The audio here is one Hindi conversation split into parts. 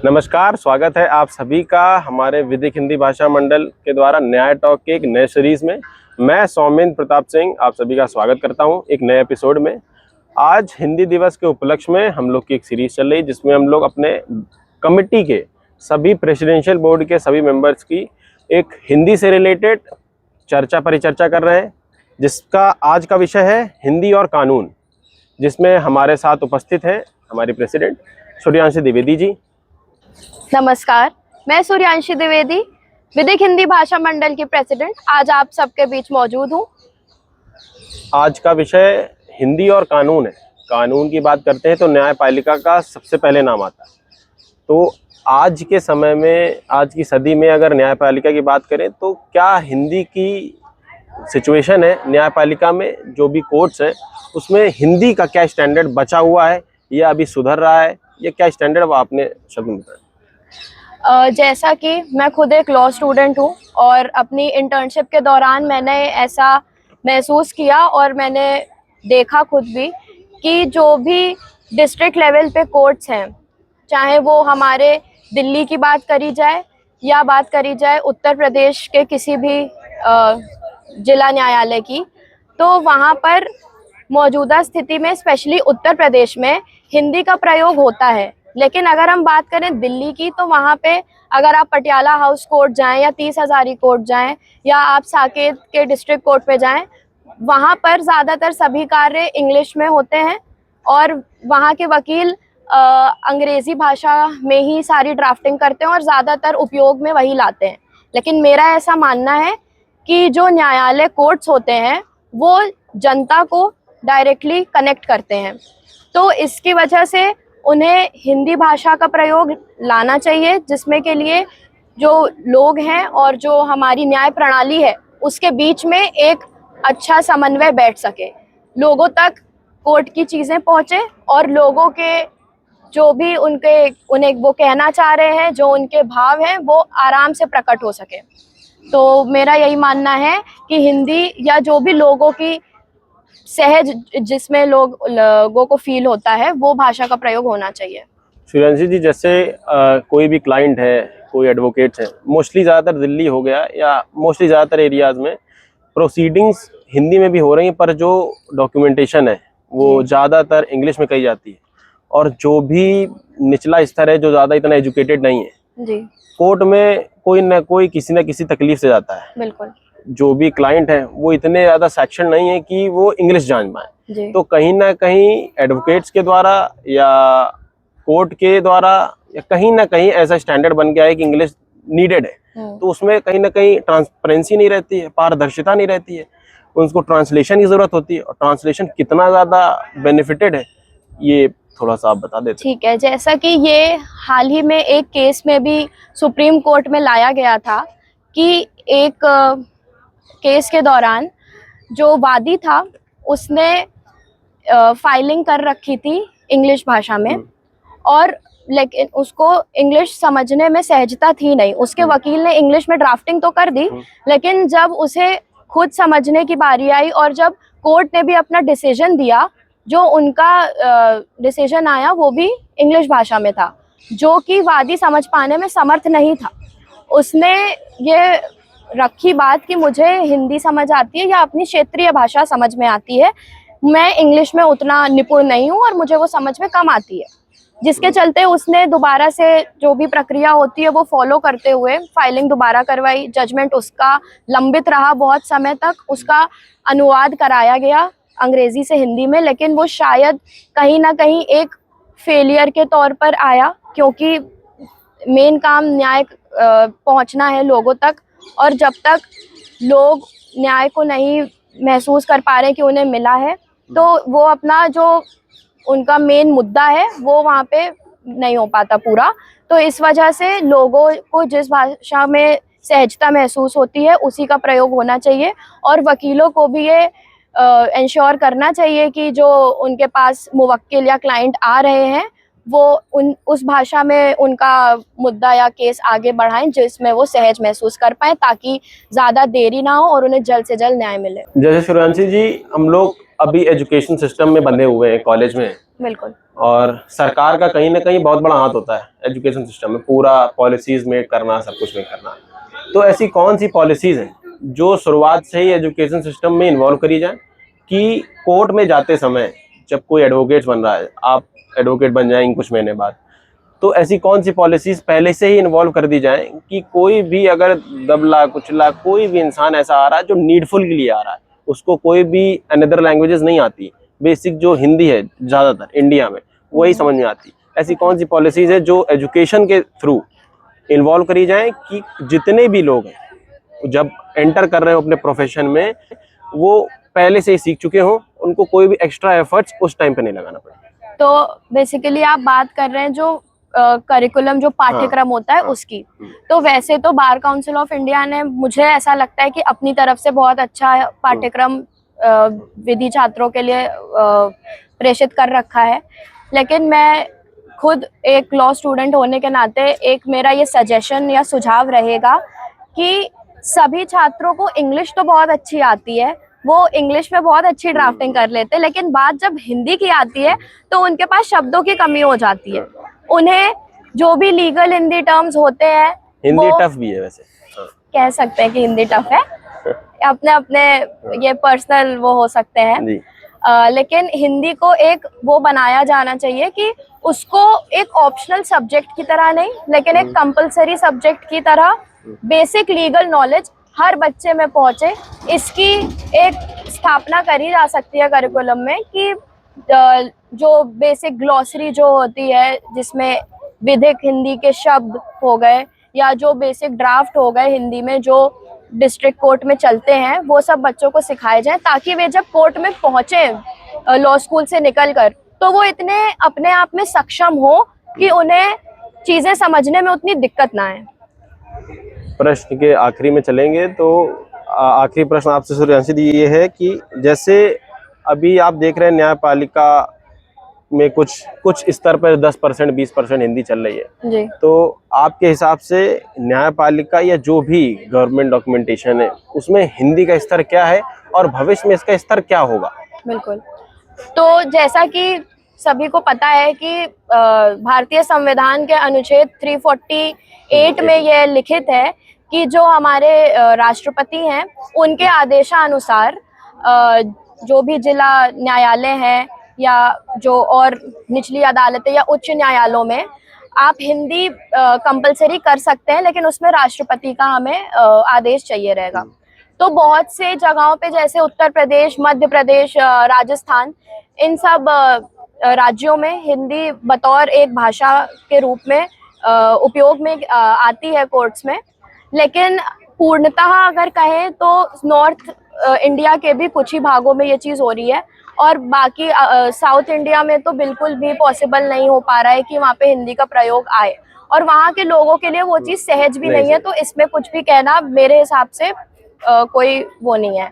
नमस्कार, स्वागत है आप सभी का हमारे विदिक हिंदी भाषा मंडल के द्वारा न्याय टॉक के एक नए सीरीज में। मैं सौमेंद्र प्रताप सिंह आप सभी का स्वागत करता हूं एक नए एपिसोड में। आज हिंदी दिवस के उपलक्ष्य में हम लोग की एक सीरीज चल रही जिसमें हम लोग अपने कमिटी के सभी प्रेसिडेंशियल बोर्ड के सभी मेंबर्स की एक हिंदी से रिलेटेड परिचर्चा कर रहे हैं, जिसका आज का विषय है हिंदी और कानून, जिसमें हमारे साथ उपस्थित हैं हमारी प्रेसिडेंट सूर्यांशी द्विवेदी जी। नमस्कार, मैं सूर्यांशी द्विवेदी, विदिक हिंदी भाषा मंडल की प्रेसिडेंट, आज आप सबके बीच मौजूद हूँ। आज का विषय हिंदी और कानून है। कानून की बात करते हैं तो न्यायपालिका का सबसे पहले नाम आता है। तो आज के समय में, आज की सदी में अगर न्यायपालिका की बात करें तो क्या हिंदी की सिचुएशन है न्यायपालिका में, जो भी कोर्ट्स हैं उसमें हिंदी का क्या स्टैंडर्ड बचा हुआ है या अभी सुधर रहा है, या क्या स्टैंडर्ड वो आपने शब्द में बताया? जैसा कि मैं खुद एक लॉ स्टूडेंट हूँ और अपनी इंटर्नशिप के दौरान मैंने ऐसा महसूस किया और मैंने देखा खुद भी कि जो भी डिस्ट्रिक्ट लेवल पे कोर्ट्स हैं, चाहे वो हमारे दिल्ली की बात करी जाए या बात करी जाए उत्तर प्रदेश के किसी भी जिला न्यायालय की, तो वहाँ पर मौजूदा स्थिति में स्पेशली उत्तर प्रदेश में हिंदी का प्रयोग होता है। लेकिन अगर हम बात करें दिल्ली की, तो वहाँ पे अगर आप पटियाला हाउस कोर्ट जाएं या 30 हज़ारी कोर्ट जाएं या आप साकेत के डिस्ट्रिक्ट कोर्ट पे जाएं, वहाँ पर ज़्यादातर सभी कार्य इंग्लिश में होते हैं और वहाँ के वकील अंग्रेज़ी भाषा में ही सारी ड्राफ्टिंग करते हैं और ज़्यादातर उपयोग में वही लाते हैं। लेकिन मेरा ऐसा मानना है कि जो न्यायालय कोर्ट्स होते हैं वो जनता को डायरेक्टली कनेक्ट करते हैं, तो इसकी वजह से उन्हें हिंदी भाषा का प्रयोग लाना चाहिए, जिसमें के लिए जो लोग हैं और जो हमारी न्याय प्रणाली है उसके बीच में एक अच्छा समन्वय बैठ सके, लोगों तक कोर्ट की चीज़ें पहुँचे और लोगों के जो भी उन्हें वो कहना चाह रहे हैं, जो उनके भाव हैं, वो आराम से प्रकट हो सके। तो मेरा यही मानना है कि हिंदी या जो भी लोगों की सहज, जिसमें लोगों को फील होता है, वो भाषा का प्रयोग होना चाहिए। सूर्यांशी जी, जैसे कोई भी क्लाइंट है, कोई एडवोकेट्स है, मोस्टली ज़्यादातर दिल्ली हो गया या मोस्टली ज़्यादातर एरियाज़ में प्रोसीडिंग्स हिंदी में भी हो रही हैं, पर जो डॉक्यूमेंटेशन है वो ज़्यादातर इंग्लिश में कही जाती है। और जो भी निचला स्तर है, जो ज़्यादा इतना एजुकेटेड नहीं है जी, कोर्ट में कोई ना कोई किसी न किसी तकलीफ से जाता है। बिल्कुल। जो भी क्लाइंट है वो इतने ज़्यादा सेक्शन नहीं है कि वो इंग्लिश जान पाए, तो कहीं ना कहीं एडवोकेट्स के द्वारा या कोर्ट के द्वारा या कहीं ना कहीं ऐसा स्टैंडर्ड बन गया है कि इंग्लिश नीडेड है, तो उसमें कहीं ना कहीं ट्रांसपेरेंसी नहीं रहती है, पारदर्शिता नहीं रहती है, उनको ट्रांसलेशन की जरूरत होती है। और ट्रांसलेशन कितना ज़्यादा बेनिफिटेड है ये थोड़ा सा आप बता देते। ठीक है, जैसा कि ये हाल ही में एक केस में भी सुप्रीम कोर्ट में लाया गया था कि एक केस के दौरान जो वादी था उसने फाइलिंग कर रखी थी इंग्लिश भाषा में, और लेकिन उसको इंग्लिश समझने में सहजता थी नहीं। उसके वकील ने इंग्लिश में ड्राफ्टिंग तो कर दी, लेकिन जब उसे खुद समझने की बारी आई और जब कोर्ट ने भी अपना डिसीजन दिया, जो उनका डिसीजन आया वो भी इंग्लिश भाषा में था, जो कि वादी समझ पाने में समर्थ नहीं था। उसने ये रखी बात कि मुझे हिंदी समझ आती है या अपनी क्षेत्रीय भाषा समझ में आती है, मैं इंग्लिश में उतना निपुण नहीं हूँ और मुझे वो समझ में कम आती है, जिसके चलते उसने दोबारा से जो भी प्रक्रिया होती है वो फॉलो करते हुए फाइलिंग दोबारा करवाई। जजमेंट उसका लंबित रहा बहुत समय तक, उसका अनुवाद कराया गया अंग्रेजी से हिंदी में, लेकिन वो शायद कहीं ना कहीं एक फेलियर के तौर पर आया, क्योंकि मेन काम न्याय पहुंचना है लोगों तक, और जब तक लोग न्याय को नहीं महसूस कर पा रहे कि उन्हें मिला है, तो वो अपना जो उनका मेन मुद्दा है वो वहाँ पे नहीं हो पाता पूरा। तो इस वजह से लोगों को जिस भाषा में सहजता महसूस होती है उसी का प्रयोग होना चाहिए, और वकीलों को भी ये इंश्योर करना चाहिए कि जो उनके पास मुवक्किल या क्लाइंट आ रहे हैं वो उस भाषा में उनका मुद्दा या केस आगे बढ़ाएं जिसमें वो सहज महसूस कर पाएं, ताकि ज़्यादा देरी ना हो और उन्हें जल्द से जल्द न्याय मिले। जैसे सूर्यांशी जी, हम लोग अभी एजुकेशन सिस्टम में बंधे हुए हैं कॉलेज में, बिल्कुल। और सरकार का कहीं ना कहीं बहुत बड़ा हाथ होता है एजुकेशन सिस्टम में, पूरा पॉलिसीज मेक करना, सब कुछ मेक करना। तो ऐसी कौन सी पॉलिसीज हैं जो शुरुआत से ही एजुकेशन सिस्टम में इन्वॉल्व करी जाए कि कोर्ट में जाते समय जब कोई एडवोकेट बन रहा है, आप एडवोकेट बन जाएंगे कुछ महीने बाद, तो ऐसी कौन सी पॉलिसीज पहले से ही इन्वॉल्व कर दी जाए कि कोई भी अगर दबला कुचला कोई भी इंसान ऐसा आ रहा है जो नीडफुल के लिए आ रहा है, उसको कोई भी अनदर लैंग्वेजेस नहीं आती, बेसिक जो हिंदी है ज़्यादातर इंडिया में वही समझ में आती, ऐसी कौन सी पॉलिसीज है जो एजुकेशन के थ्रू इन्वॉल्व करी जाए कि जितने भी लोग हैं जब एंटर कर रहे हो अपने प्रोफेशन में, वो पहले से ही सीख चुके हों, उनको कोई भी एक्स्ट्रा एफर्ट्स उस टाइम पे नहीं लगाना पड़े। तो बेसिकली आप बात कर रहे हैं जो करिकुलम जो पाठ्यक्रम होता है उसकी। तो वैसे तो बार काउंसिल ऑफ इंडिया ने, मुझे ऐसा लगता है कि अपनी तरफ से बहुत अच्छा पाठ्यक्रम विधि छात्रों के लिए प्रेषित कर रखा है। लेकिन मैं खुद एक लॉ स्टूडेंट होने के नाते एक मेरा ये सजेशन या सुझाव रहेगा कि सभी छात्रों को इंग्लिश तो बहुत अच्छी आती है, वो इंग्लिश में बहुत अच्छी ड्राफ्टिंग कर लेते हैं, लेकिन बात जब हिंदी की आती है तो उनके पास शब्दों की कमी हो जाती है। उन्हें जो भी लीगल हिंदी टर्म्स होते हैं, हिंदी टफ भी है वैसे, कह सकते हैं कि हिंदी टफ है, अपने अपने ये पर्सनल वो हो सकते हैं, लेकिन हिंदी को एक वो बनाया जाना चाहिए कि उसको एक ऑप्शनल सब्जेक्ट की तरह नहीं, लेकिन एक कंपलसरी सब्जेक्ट की तरह बेसिक लीगल नॉलेज हर बच्चे में पहुंचे, इसकी एक स्थापना करी जा सकती है करिकुलम में कि जो बेसिक ग्लॉसरी जो होती है जिसमें विधिक हिंदी के शब्द हो गए या जो बेसिक ड्राफ्ट हो गए हिंदी में जो डिस्ट्रिक्ट कोर्ट में चलते हैं, वो सब बच्चों को सिखाए जाए ताकि वे जब कोर्ट में पहुंचे लॉ स्कूल से निकलकर, तो वो इतने अपने आप में सक्षम हो कि उन्हें चीजें समझने में उतनी दिक्कत ना आए। प्रश्न के आखिरी में चलेंगे तो आखिरी प्रश्न आपसे सूर्यांशी दी ये है कि जैसे अभी आप देख रहे हैं न्यायपालिका में कुछ स्तर पर 10% 20% हिंदी चल रही है जी। तो आपके हिसाब से न्यायपालिका या जो भी गवर्नमेंट डॉक्यूमेंटेशन है उसमें हिंदी का स्तर क्या है और भविष्य में इसका स्तर क्या होगा? बिल्कुल। तो जैसा कि सभी को पता है कि भारतीय संविधान के अनुच्छेद 348 में यह लिखित है कि जो हमारे राष्ट्रपति हैं उनके आदेशानुसार जो भी जिला न्यायालय हैं या जो और निचली अदालतें या उच्च न्यायालयों में आप हिंदी कंपलसरी कर सकते हैं, लेकिन उसमें राष्ट्रपति का हमें आदेश चाहिए रहेगा। तो बहुत से जगहों पे जैसे उत्तर प्रदेश, मध्य प्रदेश, राजस्थान, इन सब राज्यों में हिंदी बतौर एक भाषा के रूप में उपयोग में आती है कोर्ट्स में, लेकिन पूर्णतः अगर कहें तो नॉर्थ इंडिया के भी कुछ ही भागों में ये चीज़ हो रही है और बाकी साउथ इंडिया में तो बिल्कुल भी पॉसिबल नहीं हो पा रहा है कि वहाँ पे हिंदी का प्रयोग आए और वहाँ के लोगों के लिए वो चीज़ सहज भी नहीं है। तो इसमें कुछ भी कहना मेरे हिसाब से कोई वो नहीं है।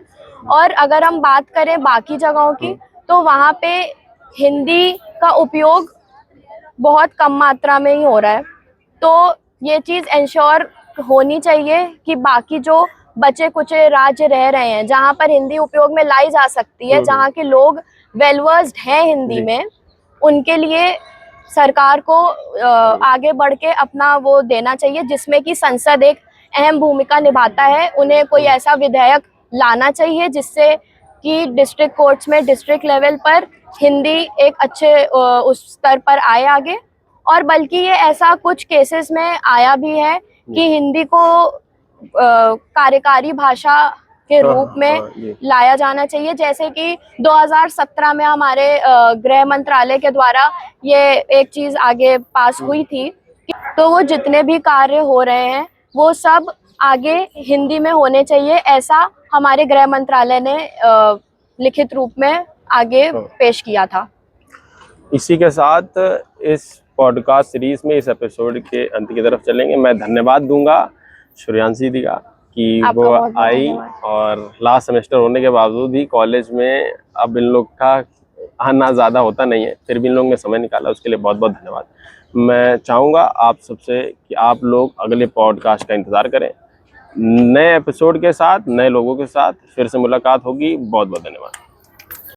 और अगर हम बात करें बाकी जगहों की तो वहाँ पे हिंदी का उपयोग बहुत कम मात्रा में ही हो रहा है। तो ये चीज़ इंश्योर होनी चाहिए कि बाकी जो बचे कुचे राज्य रह रहे हैं जहाँ पर हिंदी उपयोग में लाई जा सकती है, जहाँ के लोग वेल वर्स्ड हैं हिंदी में, उनके लिए सरकार को आगे बढ़ के अपना वो देना चाहिए जिसमें कि संसद एक अहम भूमिका निभाता है। उन्हें कोई ऐसा विधेयक लाना चाहिए जिससे कि डिस्ट्रिक्ट कोर्ट्स में डिस्ट्रिक्ट लेवल पर हिंदी एक अच्छे उस स्तर पर आए आगे। और बल्कि ये ऐसा कुछ केसेस में आया भी है कि हिंदी को कार्यकारी भाषा के रूप में लाया जाना चाहिए, जैसे कि 2017 में हमारे गृह मंत्रालय के द्वारा ये एक चीज़ आगे पास हुई थी। तो वो जितने भी कार्य हो रहे हैं वो सब आगे हिंदी में होने चाहिए, ऐसा हमारे गृह मंत्रालय ने लिखित रूप में आगे पेश किया था। इसी के साथ इस पॉडकास्ट सीरीज में इस एपिसोड के अंत की तरफ चलेंगे। मैं धन्यवाद दूंगा सूर्यांशी दी का कि वो आई और लास्ट सेमेस्टर होने के बावजूद ही कॉलेज में अब इन लोग का आना ज़्यादा होता नहीं है, फिर भी इन लोग ने समय निकाला, उसके लिए बहुत बहुत धन्यवाद। मैं चाहूँगा आप सबसे कि आप लोग अगले पॉडकास्ट का इंतज़ार करें, नए एपिसोड के साथ नए लोगों के साथ फिर से मुलाकात होगी। बहुत बहुत धन्यवाद।